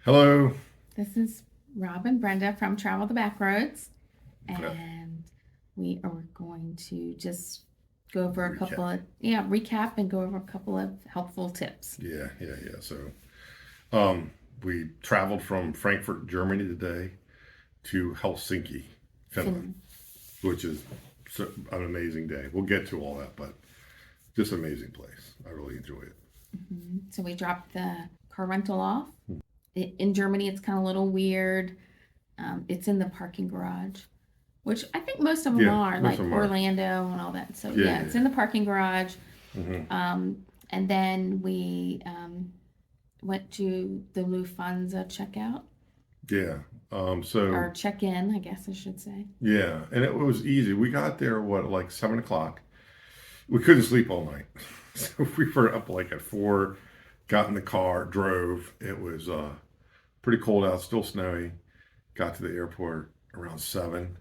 Hello. This is Rob and Brenda from Travel the Backroads, Yeah. and we are going to just go over a Recap. couple of recap and go over a couple of helpful tips. Yeah. So, we traveled from Frankfurt, Germany today to Helsinki, Finland, which is an amazing day. We'll get to all that, but just an amazing place. I really enjoy it. So we dropped the car rental off. In Germany, it's kind of a little weird. It's in the parking garage, which I think most of them are, like Orlando and all that. So it's in the parking garage. And then we went to the Lufthansa checkout. Yeah. Or check-in, I guess I should say. Yeah, and it was easy. We got there like 7:00. We couldn't sleep all night, so we were up like at 4. Got in the car, drove. It was pretty cold out, still snowy. Got to the airport around 7,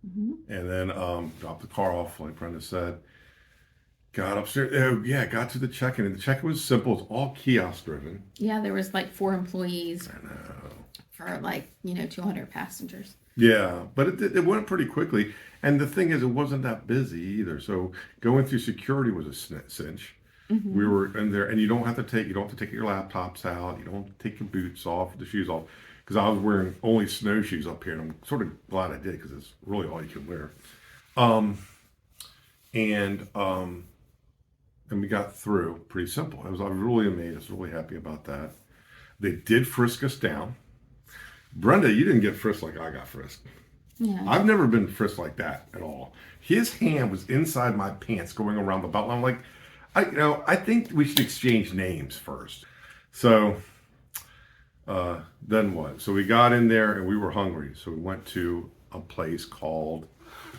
and then dropped the car off, like Brenda said. Got upstairs. Oh yeah, got to the check-in, and the check-in was simple. It's all kiosk driven. Yeah, there was like 4 employees. I know. For like 200 passengers. Yeah, but it went pretty quickly, and the thing is, it wasn't that busy either. So going through security was a cinch. We were in there, and you don't have to take your laptops out. You don't have to take your boots off, the shoes off, because I was wearing only snowshoes up here, and I'm sort of glad I did because it's really all you can wear. And we got through pretty simple. I was really amazed. I was really happy about that. They did frisk us down. Brenda, you didn't get frisked like I got frisked. Yeah. I've never been frisked like that at all. His hand was inside my pants going around the belt. I'm like, I think we should exchange names first. So then what? So we got in there and we were hungry. So we went to a place called,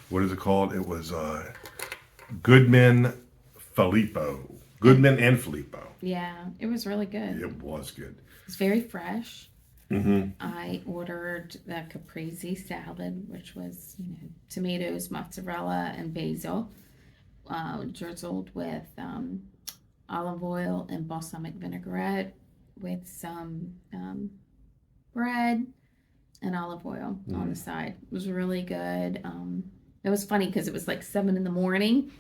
what is it called? It was Goodman and Filippo. Yeah, it was really good. It was good. It was very fresh. I ordered the caprese salad, which was tomatoes, mozzarella, and basil, drizzled with olive oil and balsamic vinaigrette, with some bread and olive oil on the side. It was really good. It was funny because it was like 7 a.m.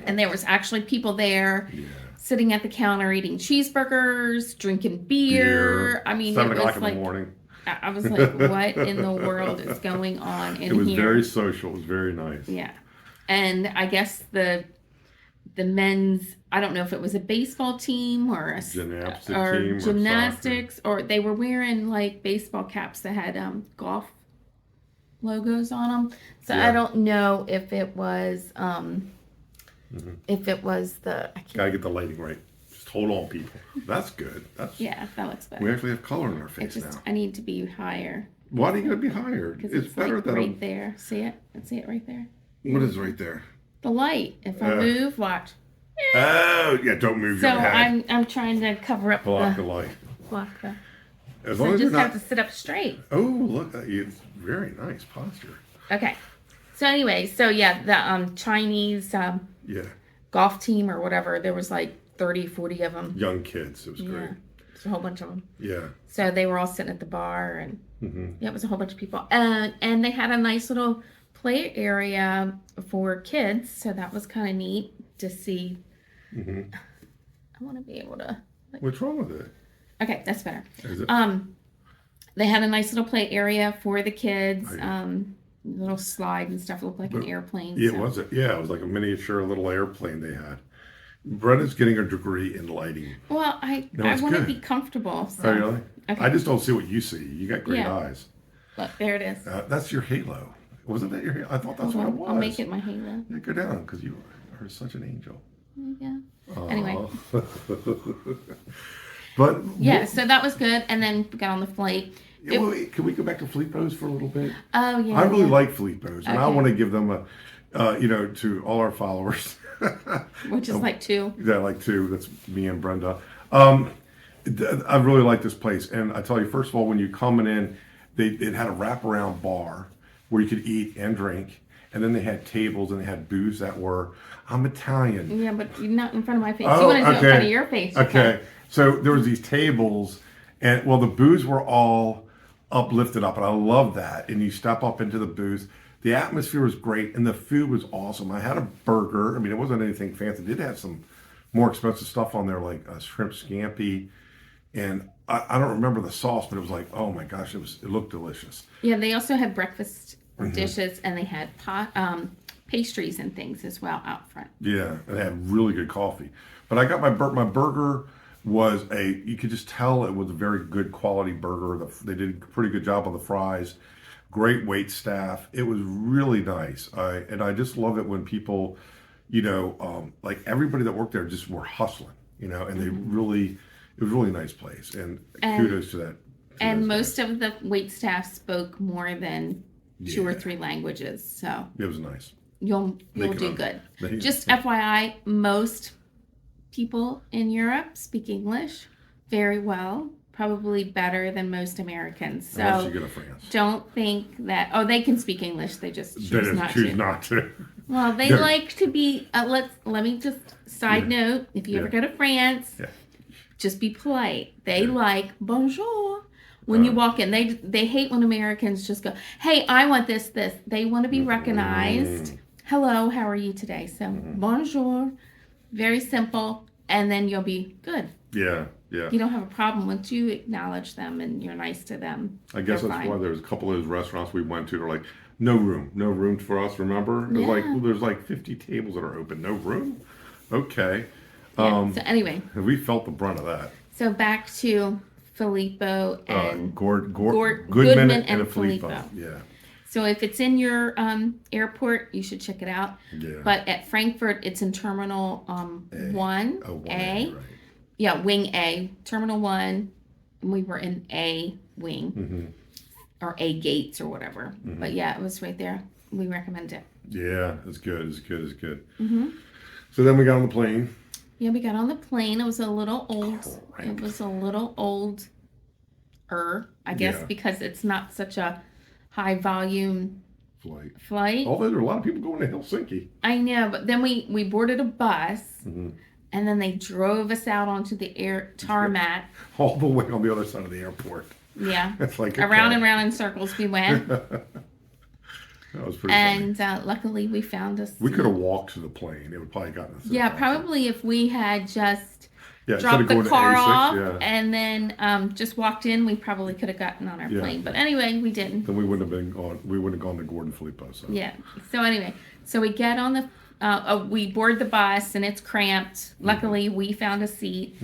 and there was actually people there sitting at the counter eating cheeseburgers, drinking beer. I mean, 7 it o'clock was in the morning. I was like, what in the world is going on in here? It was very social. It was very nice. Yeah. And I guess the men's, I don't know if it was a baseball team or a gymnastics, or they were wearing like baseball caps that had golf logos on them. So I don't know if it was the Gotta get the lighting right. Just hold on, people. That's good. that looks better. We actually have color in our face now. I need to be higher. Why do you gotta be higher? Because it's better like than right there. See it? See it right there. What is right there? The light. If I move, watch. Oh yeah, don't move your head. So I'm trying to cover up the light. Block the. As so long as you just have to sit up straight. Oh, look, it's very nice posture. Okay. So anyway, the Chinese golf team or whatever, there was like 30, 40 of them. Young kids. It was great. There's a whole bunch of them. Yeah. So they were all sitting at the bar, and it was a whole bunch of people. And they had a nice little play area for kids, so that was kind of neat to see. I want to be able to. What's wrong with it? Okay, that's better. Is it? They had a nice little play area for the kids. Little slide and stuff. It looked like an airplane. Yeah, it was. It was like a miniature little airplane they had. Brenda's getting a degree in lighting. Well, I want to be comfortable. So. Oh, really? Okay. I just don't see what you see. You got great eyes. Look, there it is. That's your halo. Wasn't that your halo? I thought that's what it was. I'll make it my halo. Yeah, go down, because you are such an angel. Yeah. Anyway. But so that was good, and then we got on the flight. Can we go back to Filippo's for a little bit? Oh yeah. I really like Filippo's, and I want to give them to all our followers, which is like 2. Yeah, like 2. That's me and Brenda. I really like this place, and I tell you, first of all, when you coming in, it had a wraparound bar where you could eat and drink. And then they had tables and they had booths that were, I'm Italian. Yeah, but you're not in front of my face. You want to do it in front of your face. Okay. So there was these tables And well, the booths were all uplifted up, and I love that. And you step up into the booth. The atmosphere was great, and the food was awesome. I had a burger. I mean, it wasn't anything fancy. It did have some more expensive stuff on there, like a shrimp scampi, and I don't remember the sauce, but it was like, oh my gosh, it looked delicious. Yeah, they also had breakfast dishes, and they had pastries and things as well out front. Yeah, and they had really good coffee. But I got my burger was you could just tell it was a very good quality burger. They did a pretty good job on the fries. Great wait staff. It was really nice. I just love it when people, like everybody that worked there just were hustling, and they really, it was a really nice place. And kudos to that. And most of the wait staff spoke more than 2 or 3 languages, so it was nice. You'll do good. Just FYI, most people in Europe speak English very well, probably better than most Americans. So unless you go to France. Don't think that they can speak English, they just choose not to. Well, they like to be. Let me just side note: if you ever go to France, just be polite. They like bonjour. When you walk in, they hate when Americans just go, "Hey, I want this." They want to be recognized. Hello, how are you today? So bonjour, very simple, and then you'll be good. Yeah. You don't have a problem once you acknowledge them and you're nice to them. I guess that's why there's a couple of those restaurants we went to. They're like, no room for us. Remember? It was like, well, there's like 50 tables that are open, no room. Okay. So anyway, we felt the brunt of that. So back to Filippo and Goodman and Filippo. Yeah. So if it's in your airport, you should check it out. Yeah. But at Frankfurt, it's in Terminal 1A. Right. Yeah, Wing A, Terminal 1. And we were in A Wing or A Gates or whatever. But yeah, it was right there. We recommend it. Yeah, it's good. It's good. So then we got on the plane. Yeah, we got on the plane. It was a little old. Crank. It was a little older, I guess, because it's not such a high volume flight. Although there are a lot of people going to Helsinki. I know, but then we boarded a bus, and then they drove us out onto the tarmac. All the way on the other side of the airport. Yeah. It's like around and round in circles we went. That was pretty funny. And luckily we found a seat. We could have walked to the plane. It would probably gotten us. Yeah, probably if we had just Yeah, dropped the car off yeah. and then just walked in, we probably could have gotten on our plane. But anyway, we didn't. Then we wouldn't have been gone. We wouldn't have gone to Gordon Filippo. So. Yeah. So anyway, so we get on the, we board the bus and it's cramped. Luckily, we found a seat.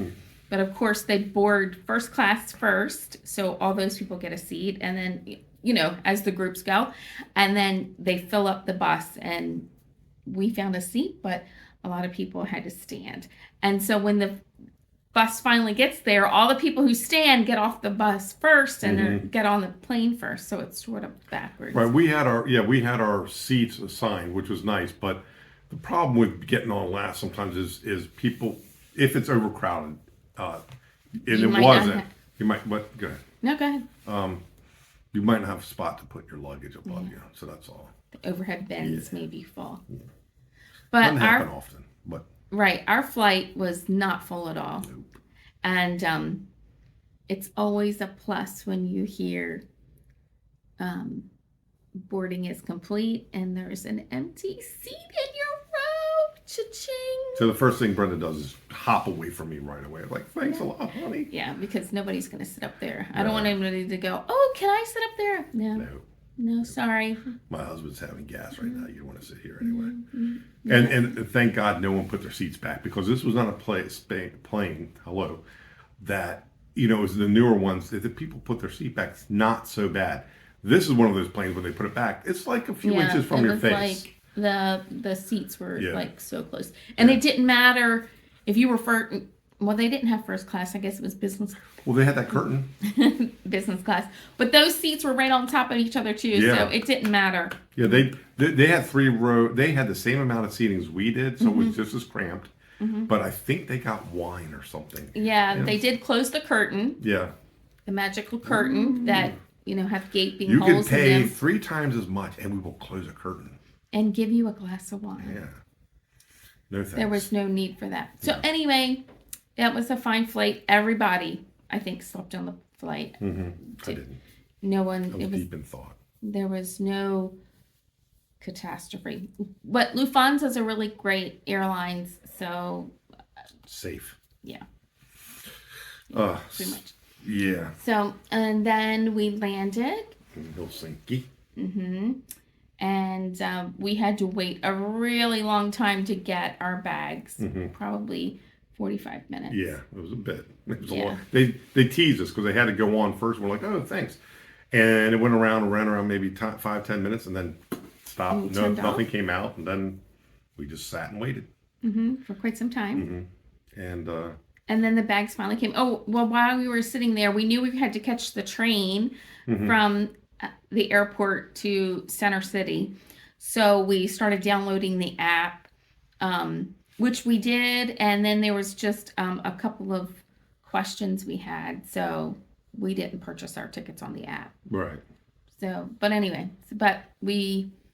But of course, they board first class first, so all those people get a seat, and then, you know, as the groups go, and then they fill up the bus, and we found a seat, but a lot of people had to stand. And so when the bus finally gets there, all the people who stand get off the bus first and get on the plane first, so it's sort of backwards. Right, we had our seats assigned, which was nice, but the problem with getting on last sometimes is people, if it's overcrowded, and it wasn't. You might. What? Go ahead. No, go ahead. You might not have a spot to put your luggage above you, so that's all. The overhead bins may be full. Yeah. But doesn't happen often. But right, our flight was not full at all, and it's always a plus when you hear boarding is complete and there's an empty seat in your row. Cha-ching. So the first thing Brenda does is hop away from me right away. Like, thanks a lot, honey. Yeah, because nobody's going to sit up there. I don't want anybody to go, oh, can I sit up there? No, sorry. My husband's having gas right now. You don't want to sit here anyway. And thank God no one put their seats back, because this was not a plane, that, you know, it was the newer ones. If the people put their seat back, it's not so bad. This is one of those planes when they put it back, it's like a few inches from your face. Like the seats were like so close, and it didn't matter if you were first. Well, they didn't have first class. I guess it was business. Well, they had that curtain. Business class, but those seats were right on top of each other too, so it didn't matter. Yeah, they had 3 row. They had the same amount of seating as we did, so it was just as cramped. But I think they got wine or something. Yeah, they did close the curtain. Yeah, the magical curtain that, you know, have gaping holes in them. You can pay 3 times as much, and we will close a curtain and give you a glass of wine. Yeah, no thanks. There was no need for that. So anyway, that was a fine flight. Everybody, I think, slept on the flight. I didn't. No one. I was deep in thought. There was no catastrophe. But Lufthansa's a really great airlines, so Safe. yeah, Pretty much. Yeah. So, and then we landed. In Helsinki. And we had to wait a really long time to get our bags. Probably 45 minutes. Yeah, it was a bit. It was a Yeah. long. They teased us because they had to go on first. We're like, oh, thanks. And it went around maybe 5-10 minutes, and then stopped. No, nothing came out, and then we just sat and waited For quite some time. And then the bags finally came. Oh, well, while we were sitting there, we knew we had to catch the train from the airport to Center City. So we started downloading the app, which we did. And then there was just a couple of questions we had. So we didn't purchase our tickets on the app. right. So, but anyway, It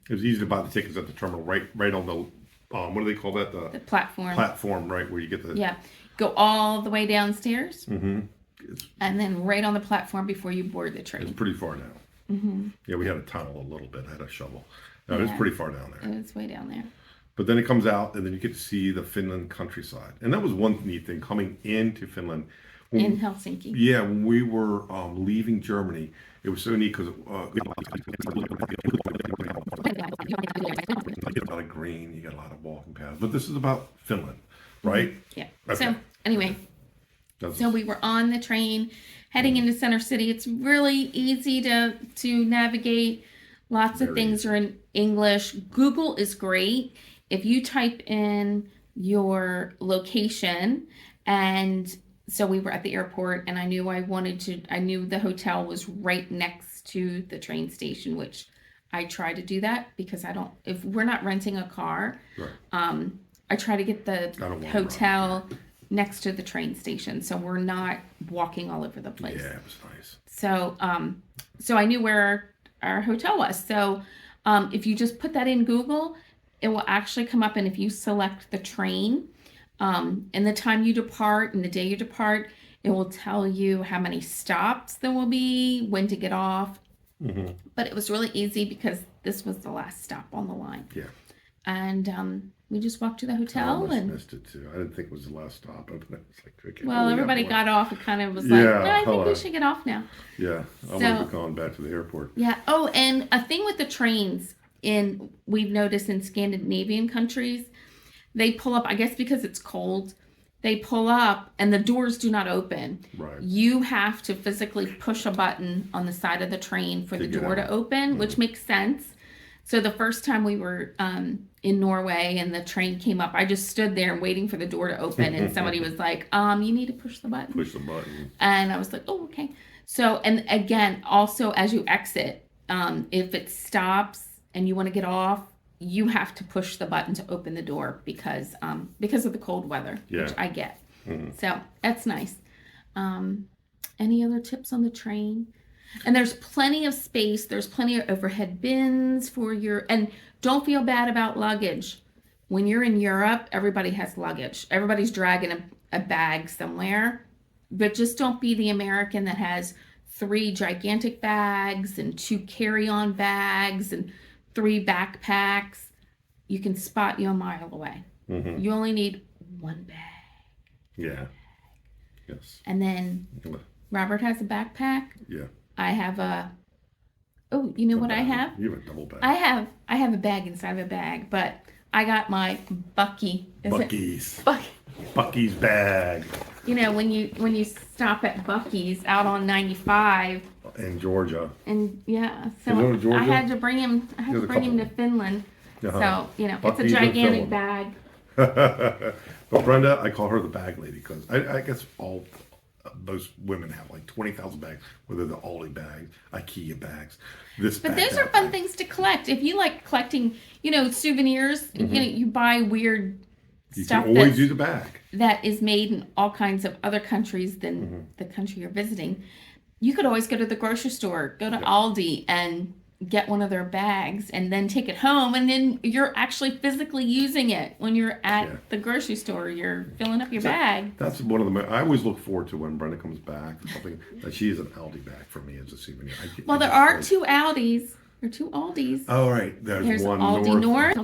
was easy to buy the tickets at the terminal, right on the what do they call that? the platform. Platform, right where you get the Go all the way downstairs. And then right on the platform before you board the train. It's pretty far down. Yeah, we had a tunnel a little bit. I had a shovel. No, it was pretty far down there. It was way down there. But then it comes out, and then you get to see the Finland countryside. And that was one neat thing, coming into Finland. In Helsinki. Yeah, when we were leaving Germany, it was so neat because you get a lot of green, you get a lot of walking paths. But this is about Finland, right? Yeah. Okay. So anyway, so we were on the train heading into Center City. It's really easy to navigate. Lots of things are in English. Google is great. If you type in your location, and so we were at the airport, and I knew the hotel was right next to the train station, which I try to do that because if we're not renting a car, I try to get the hotel next to the train station, so we're not walking all over the place. Yeah, it was nice. So, so I knew where our hotel was. So, if you just put that in Google, it will actually come up, and if you select the train, and the time you depart and the day you depart, it will tell you how many stops there will be, when to get off. But it was really easy because this was the last stop on the line. Yeah. And we just walked to the hotel. I and missed it too. I didn't think it was the last stop. But it was like, okay, well, everybody got off. It kind of was like, no, I think we should get off now. Yeah, I would have gone back to the airport. Yeah. Oh, and a thing with the trains we've noticed in Scandinavian countries, they pull up, I guess because it's cold, they pull up and the doors do not open. Right. You have to physically push a button on the side of the train for the door to open, which makes sense. So the first time we were in Norway and the train came up, I just stood there waiting for the door to open, and somebody was like, you need to push the button. Push the button. And I was like, oh, okay. So, and again, also as you exit, if it stops and you want to get off, you have to push the button to open the door because of the cold weather, which I get. So that's nice. Any other tips on the train? And there's plenty of space. There's plenty of overhead bins and don't feel bad about luggage. When you're in Europe, everybody has luggage. Everybody's dragging a bag somewhere, but just don't be the American that has 3 gigantic bags and 2 carry-on bags and 3 backpacks. You can spot you a mile away. You only need 1 bag. Yeah. Yes. And then Robert has a backpack. Yeah. I have you know what I have? You have a double bag. I have a bag inside of a bag, but I got my Bucky's bag. You know, when you stop at Bucky's out on 95 in Georgia. And yeah, so Georgia? I had to bring him to Finland. So, you know, Buc-ee's, it's a gigantic bag. But Brenda, I call her the bag lady because I guess most women have like 20,000 bags, whether they're Aldi bags, IKEA bags. But those are fun things to collect. If you like collecting, souvenirs, you buy weird stuff. You can always use a bag that is made in all kinds of other countries than the country you're visiting. You could always go to the grocery store, go to Aldi, and get one of their bags and then take it home, and then you're actually physically using it when you're at Yeah. the grocery store. You're filling up your So bag. that's one of the. I always look forward to when Brenda comes back. Something that she is an Aldi bag for me as a souvenir. Well, there are two Aldis or two Aldis. Oh right, there's one Aldi North.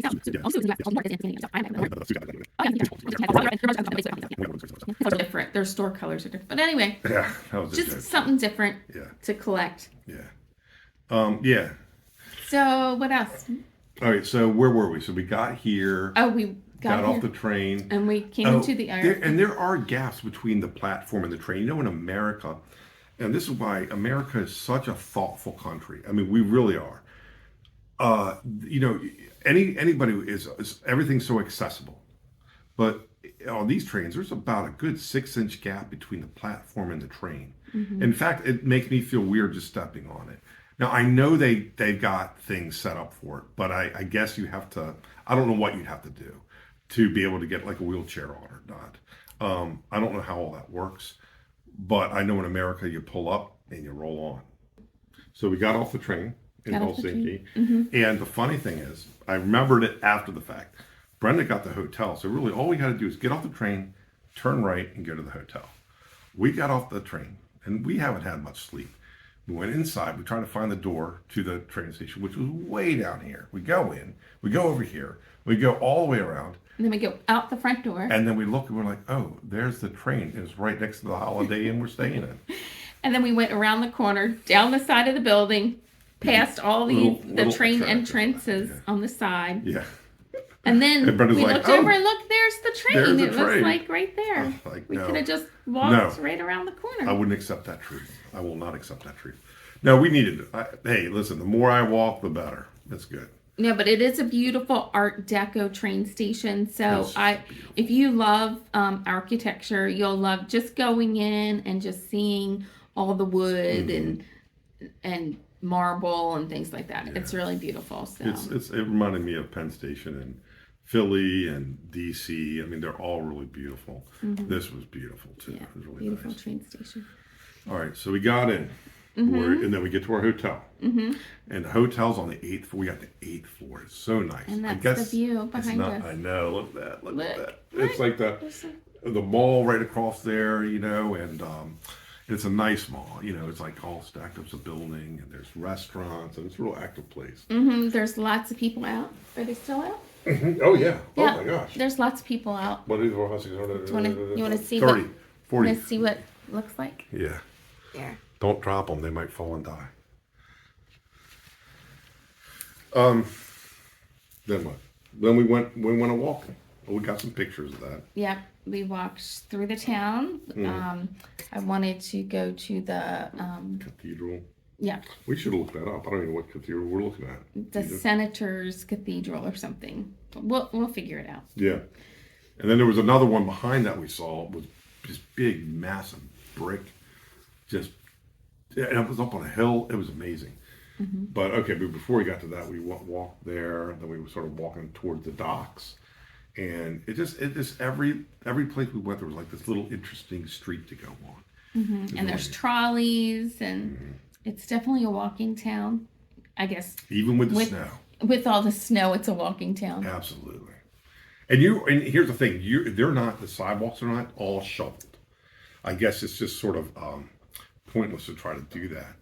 They're different. Their store colors are different. But anyway, Yeah, that was a just joke. something different Yeah, to collect. yeah, yeah. So what else? All right, so where were we? So we got here, Oh, we got off here, the train. and we came into the there are gaps between the platform and the train. You know, in America, and this is why America is such a thoughtful country. I mean, we really are. You know, anybody is everything's so accessible, but on these trains, there's about a good 6-inch gap between the platform and the train. In fact, it makes me feel weird just stepping on it. Now I know they've got things set up for it, but I guess you have to. I don't know what you'd have to do to be able to get like a wheelchair on or not. I don't know how all that works, but I know in America you pull up and you roll on. So we got off the train in Helsinki, and the funny thing is, I remembered it after the fact. Brenda got the hotel, so really all we got to do is get off the train, turn right, and go to the hotel. We got off the train, and we haven't had much sleep. We went inside. We tried to find the door to the train station, which was way down here. We go in. We go over here. We go all the way around. And then we go out the front door. And then we look and we're like, oh, there's the train. It's right next to the Holiday Inn we're staying in. And then we went around the corner, down the side of the building, past all the train entrances on the side. Yeah. And then And we Brenda's like, looked "Oh, over and look, there's the train. there's the It was train." like right there. Like, We no. could have just walked No. right around the I corner. wouldn't accept that truth. I will not accept that truth. No, we needed it. Hey, listen, the more I walk, the better. That's good. No, but it is a beautiful Art Deco train station. So It's beautiful. if you love architecture, you'll love just going in and just seeing all the wood and marble and things like that. Yeah. It's really beautiful. So It reminded me of Penn Station and Philly and DC. I mean, they're all really beautiful. This was beautiful too. yeah, It was really beautiful nice. train station. All right, so we got in, and then we get to our hotel, and the hotel's on the 8th floor. We got the 8th floor. It's so nice. And I that's guess the view it's behind not. us. I know. Look at that. Look at Look. that. It's like the mall right across there, you know, and it's a nice mall. You know, it's like all stacked up as a building, and there's restaurants, and it's a real active place. There's lots of people out. Are they still out? Oh yeah. Yeah. Oh my gosh. There's lots of people out. What is the houses? You wanna see 30, what- 40. Let's see what it looks like. Yeah. There. Don't drop them; they might fall and die. Then what? Then we went a walking. We got some pictures of that. Yep, we walked through the town. I wanted to go to the Cathedral. yeah, We should look that up. I don't even know what cathedral we're looking at. the Senator's Cathedral or something. We'll figure it out. Yeah. And then there was another one behind that we saw. It was this big, massive brick. And it was up on a hill. It was amazing. But okay, but before we got to that, we walked there. And then we were sort of walking towards the docks. And it just every place we went, there was like this little interesting street to go on. And there's trolleys, and it's definitely a walking town. I guess Even with the snow. with all the snow, it's a walking town. Absolutely. And here's the thing, the sidewalks are not all shoveled. I guess it's just sort of pointless to try to do that.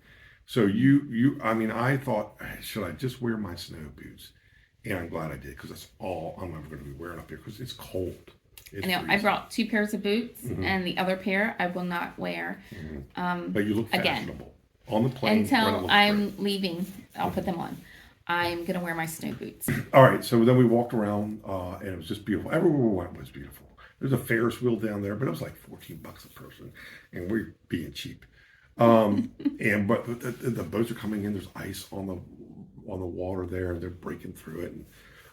So I mean, I thought, should I just wear my snow boots? And I'm glad I did, because that's all I'm ever going to be wearing up here, because it's cold. It's I know. I freezing. brought 2 pairs of boots, and the other pair I will not wear. But you look again. fashionable. On the plane. Brenda Until looks I'm great. leaving, I'll put them on. I'm gonna wear my snow boots. All right, so then we walked around, and it was just beautiful. Everywhere we went was beautiful. There's a Ferris wheel down there, but it was like $14 a person, and we're being cheap. But the boats are coming in. There's ice on the water there, and they're breaking through it. And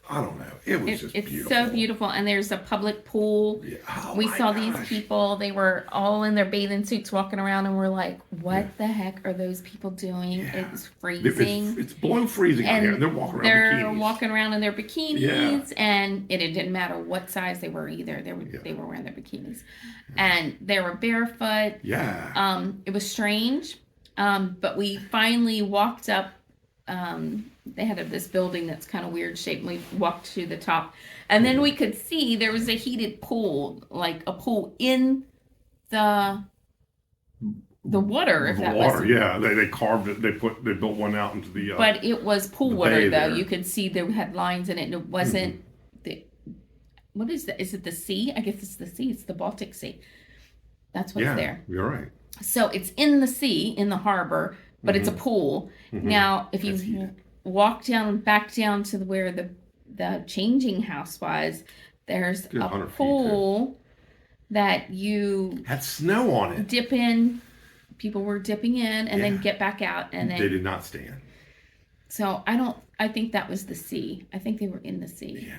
I don't know. It was just It's beautiful. so beautiful, and there's a public pool. Yeah. Oh We my saw gosh. these people. They were all in their bathing suits walking around, and we're like, "What the heck are those people doing? Yeah. It's freezing." It's below freezing out here, and they're walking around they're bikinis. walking around in their bikinis, Yeah. and it didn't matter what size they were either. They were wearing their bikinis, and they were barefoot. Yeah. It was strange, but we finally walked up they had this building that's kind of weird shaped. And we walked to the top, and then we could see there was a heated pool, like a pool in the water. If The that water, was, yeah. They carved it. They built one out into the. but it was pool the water bay though. there. You could see there had lines in it, and it wasn't the. What is that? Is it the sea? I guess it's the sea. It's the Baltic Sea. That's what's yeah, there. you're right. So it's in the sea, in the harbor, but it's a pool. Now, if It's you heated. walk back down to where the changing house was, there's Good a 100 feet, pool that you Had snow on it. dip in. People were dipping in and then Yeah. get back out, and They then. did not stand. So I think that was the sea. I think they were in the sea. Yeah.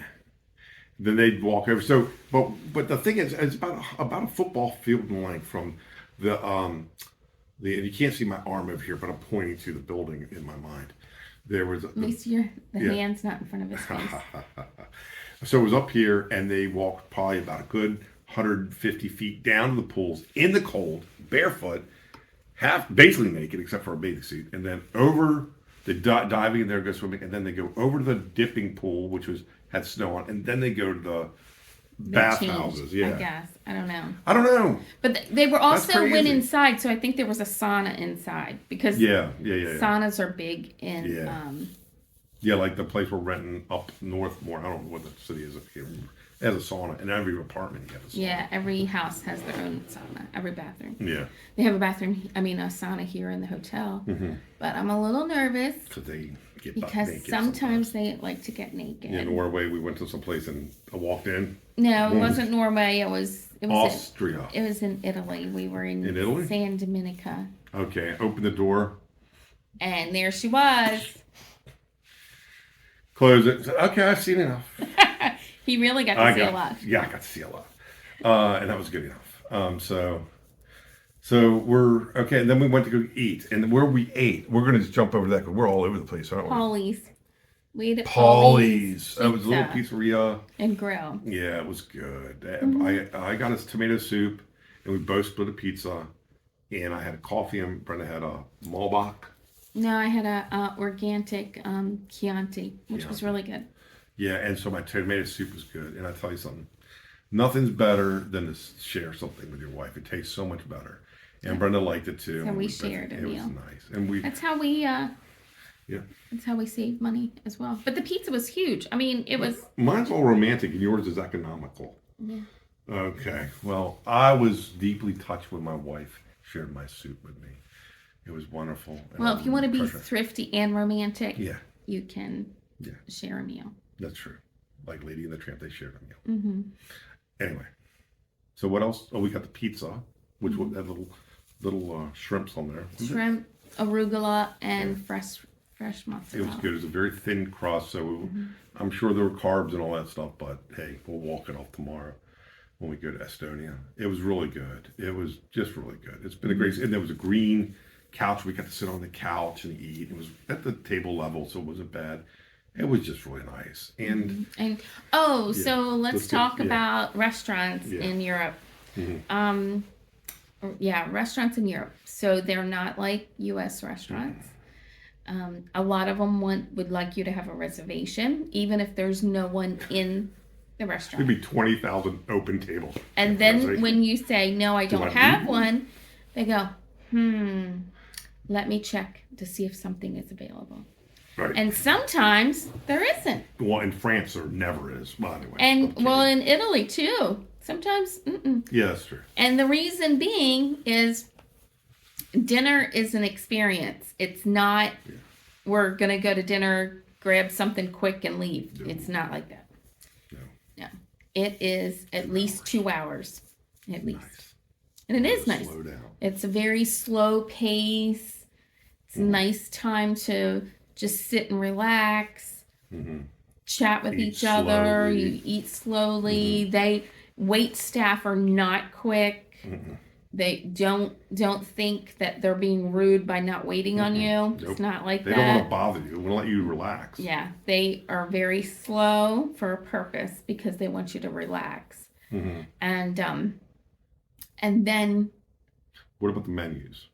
Then they'd walk over. So, but the thing is, it's about a football field in length from and you can't see my arm over here, but I'm pointing to the building in my mind. There was At least the Yeah. hand's not in front of his face. So it was up here, and they walked probably about a good 150 feet down to the pools in the cold, barefoot, basically naked except for a bathing suit, and then over the diving in there, go swimming, and then they go over to the dipping pool, which had snow on, and then they go to the They bathhouses. changed, Yeah, I guess. I don't know. I don't know. But they were also went crazy. inside, so I think there was a sauna inside because Yeah. saunas are big in. Yeah. Yeah, like the place we're renting up north more. I don't know what the city is up here. It has a sauna, and every apartment you have a sauna. Yeah, every house has their own sauna, every bathroom. Yeah, They have a sauna here in the hotel. But I'm a little nervous because they get butt because naked sometimes they like to get naked. In Norway, we went to some place and I walked in. No, it wasn't Norway. It was Austria. It was in Italy. We were in Italy? San Dominica, Okay, open the door, and there she was. close it. Said, okay, I've seen enough. He really got to see a lot. Yeah, I got to see a lot, and that was good enough. So we're okay. And then we went to go eat, and where we ate, we're gonna just jump over that because we're all over the place, aren't we? Polly's. We ate at Polly's. That was a little Pizza pizzeria. and grill. Yeah, it was good. Mm-hmm. I got us tomato soup, and we both split a pizza. And I had a coffee, and Brenda had a Malbach. No, I had a organic Chianti, which was really good. Yeah, and so my tomato soup was good. And I tell you something, nothing's better than to share something with your wife. It tastes so much better. And Brenda liked it too. So we shared a It meal. was nice, and That's how we yeah. that's how we save money as well. But the pizza was huge. I mean, it was. Mine's all romantic, and yours is economical. Yeah. Okay. Well, I was deeply touched when my wife shared my soup with me. It was wonderful. Well, if you want to be Treasure. thrifty and romantic, Yeah, you can Yeah. share a meal. that's true. Like Lady and the Tramp, they shared a meal. Mm-hmm. Anyway, so what else? Oh, we got the pizza, which had little shrimps on there. Shrimp, arugula, and fresh It mozzarella. was good. It was a very thin crust, so I'm sure there were carbs and all that stuff. But hey, we'll walk it off tomorrow when we go to Estonia. It was really good. It was just really good. It's been a great. And there was a green couch. We got to sit on the couch and eat. It was at the table level, so it wasn't bad. It was just really nice. And So let's Let's go- talk yeah. about restaurants Yeah. in Europe. Mhm. Restaurants in Europe. So they're not like U.S. restaurants. A lot of them would like you to have a reservation, even if there's no one in the restaurant. there'd be 20,000 open tables. And then when you say, no, I don't I have need one, they go, let me check to see if something is available. Right. And sometimes there isn't. Well, in France, there never is. Well, anyway. And okay. well, in Italy too. Sometimes, Yeah, that's true. And the reason being is dinner is an experience. It's not, we're going to go to dinner, grab something quick and leave. No. It's not like that. No. It is at least 2 hours. At least. Nice. And it is nice. Slow down. It's a very slow pace. It's a nice time to just sit and relax, chat with Eat each other. slowly. You eat slowly. Wait staff are not quick. They don't think that they're being rude by not waiting on you. Nope. It's not like They don't want that. to bother you. They want to let you relax. Yeah, they are very slow for a purpose because they want you to relax. And then What about the menus?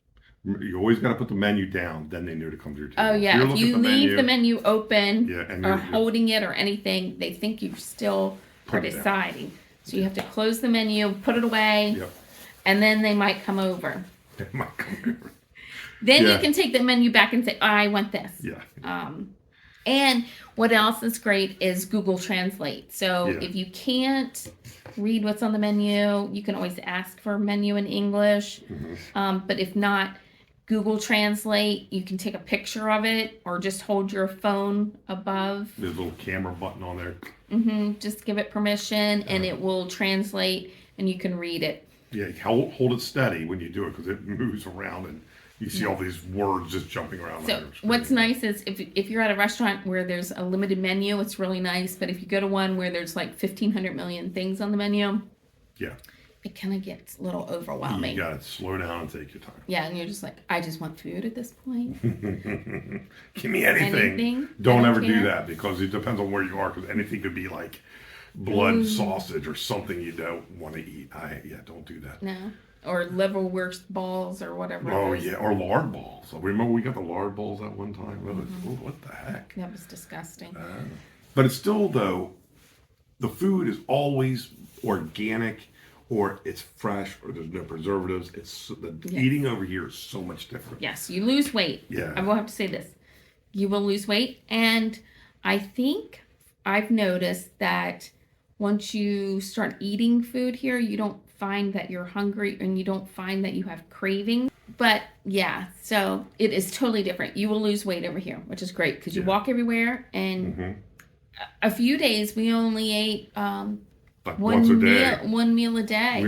You always got to put the menu down, then they know to come to your table. Oh yeah, you're if you looking at leave the menu open Yeah, and or you're holding it or anything, they think you still are Put it down. deciding. So you have to close the menu, put it away, Yep. and then they might come over. They might come over. Then you Yeah. can take the menu back and say, I want this. Yeah. And what else is great is Google Translate. So Yeah. if you can't read what's on the menu, you can always ask for a menu in English. But if not, Google Translate, you can take a picture of it or just hold your phone above. There's a little camera button on there. Just give it permission and it will translate and you can read it. Yeah, hold it steady when you do it because it moves around and you see all these words just jumping around. So on your screen. what's nice is if you're at a restaurant where there's a limited menu, it's really nice. But if you go to one where there's like 1,500 million things on the menu, Yeah. it kind of gets a little overwhelming. You gotta slow down and take your time. Yeah, and you're just like, I just want food at this point. Give me anything. Anything? Don't I ever don't do care. that because it depends on where you are. Because anything could be like blood sausage or something you don't want to eat. Don't do that. No. Or liverwurst balls or whatever. Oh it is. yeah, or lard balls. Remember we got the lard balls that one time. Oh, what the heck? That was disgusting. But it's still though, the food is always organic, or it's fresh, or there's no preservatives. It's eating over here is so much different. Yes, you lose weight. Yeah. I will have to say this. You will lose weight. And I think I've noticed that once you start eating food here, you don't find that you're hungry and you don't find that you have cravings. But yeah, so it is totally different. You will lose weight over here, which is great because you walk everywhere. And a few days we only ate Like once a day. one meal a day.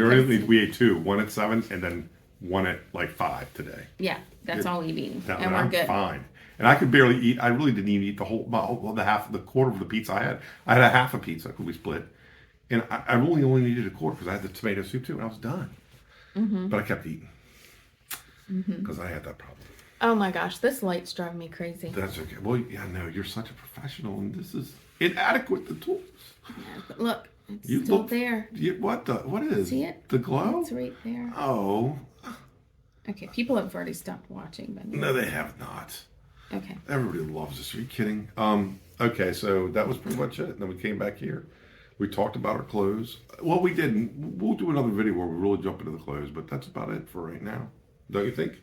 We ate two, one at 7 and then one at like 5 today. Yeah, that's all we've eaten, Now, and we're I'm good. fine. And I could barely eat. I really didn't even eat the quarter of the pizza I had. I had a half a pizza because we split. And I only needed a quarter because I had the tomato soup too, and I was done. But I kept eating because I had that problem. Oh my gosh, this light's driving me crazy. That's okay. Well, yeah, no, you're such a professional, and this is inadequate. The tools. Yeah, but look, it's You still look- there. What is? See it? The glow? It's right there. Oh, Okay, people have already stopped watching, but no, they have not. okay. Everybody loves this. Are you kidding? Okay, so that was pretty much it. And then we came back here. We talked about our clothes. Well, we didn't. We'll do another video where we really jump into the clothes, but that's about it for right now. Don't you think?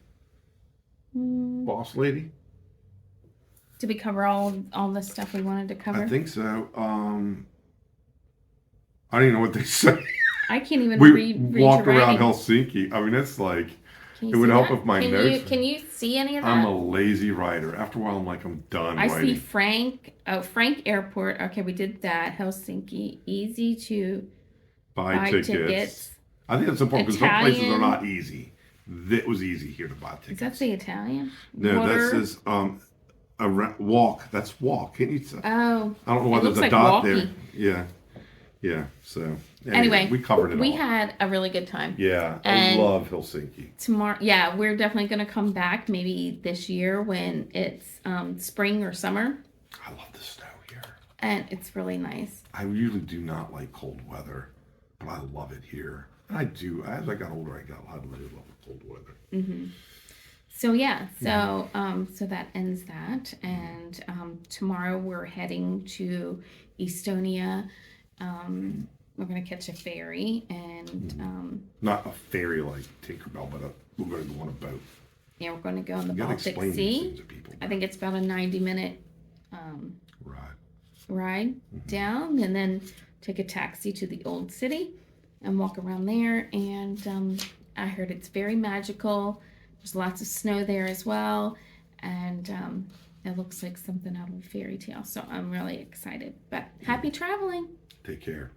Boss lady? Did we cover all the stuff we wanted to cover? I think so. I don't even know what they say. I can't even We read walk your around writing. Helsinki. I mean, it's like, Can you it would see help that? if my can notes- Can you see any of that? I'm a lazy writer. After a while, I'm like, I'm done I writing. see Frank. Oh, Frank Airport. Okay, we did that. Helsinki. Easy to Buy tickets. I think that's important because some places are not easy. It was easy here to buy tickets. Is that the Italian? No, Water? that says walk. That's walk. Can't you say? Oh. I don't know why It there's looks a like dot walkie. there. Yeah. Yeah. So Anyway, we covered it We all. had a really good time. Yeah. And I love Helsinki. Tomorrow, yeah, we're definitely going to come back maybe this year when it's spring or summer, I love the snow here. and it's really nice. I usually do not like cold weather, but I love it here. I do. As I got older, I really love cold weather. So yeah, so that ends that, and tomorrow we're heading to Estonia. We're going to catch a ferry, and Not a ferry like Tinkerbell, but we're going to go on a boat. yeah, we're going to go in the You gotta Baltic explain these Sea. things to people. I think it's about a 90-minute Right. ride down, and then take a taxi to the old city and walk around there. And I heard it's very magical. There's lots of snow there as well, and it looks like something out of a fairy tale. So I'm really excited. But happy traveling. Take care.